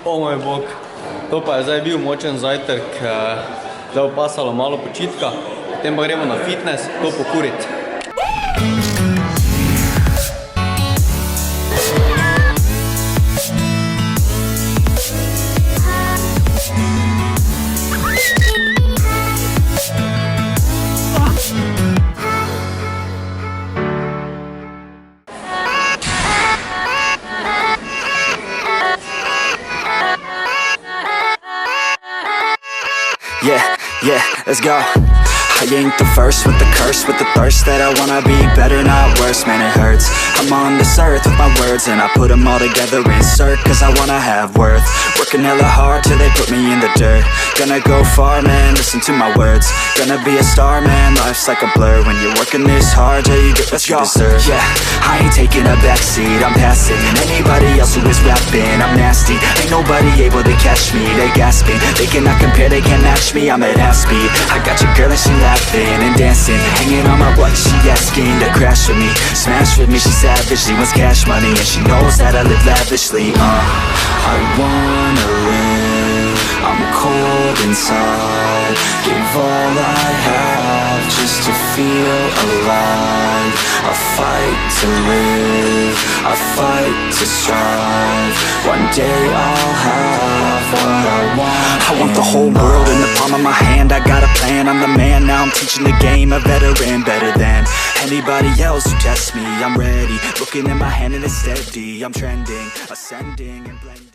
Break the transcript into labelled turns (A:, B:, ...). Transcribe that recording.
A: O moj bog, to pa je zdaj bil močen zajtrk, zdaj bo pasalo malo počitka, potem pa gremo na fitness, to pokuriti.
B: Yeah, let's go. I ain't the first with the curse, with the thirst that I wanna be better, not worse, man it hurts. I'm on this earth with my words and I put them all together, insert, cause I wanna have worth. Working hella hard till they put me in the dirt. Gonna go far, man, listen to my words. Gonna be a star, man, life's like a blur. When you're working this hard, yeah, you get what you deserve. Yeah, I ain't taking a backseat, I'm passing anybody else who is rapping, I'm nasty. Ain't nobody able to catch me, they gasping. They cannot compare, they can't match me, I'm at half speed. I got your girl and she laughing and dancing, hanging on my butt, she asking to crash with me, smash with me, she savage, she wants cash money, and she knows that I live lavishly. I wanna live, I'm cold inside, give all I have just to feel alive. I fight to live, I fight to strive, one day I'll have what I want. I want the whole world in the palm of my hand, I got a plan, I'm the man, now I'm teaching the game, a veteran, better than anybody else who tests me. I'm ready, looking at my hand and it's steady, I'm trending, ascending and blending.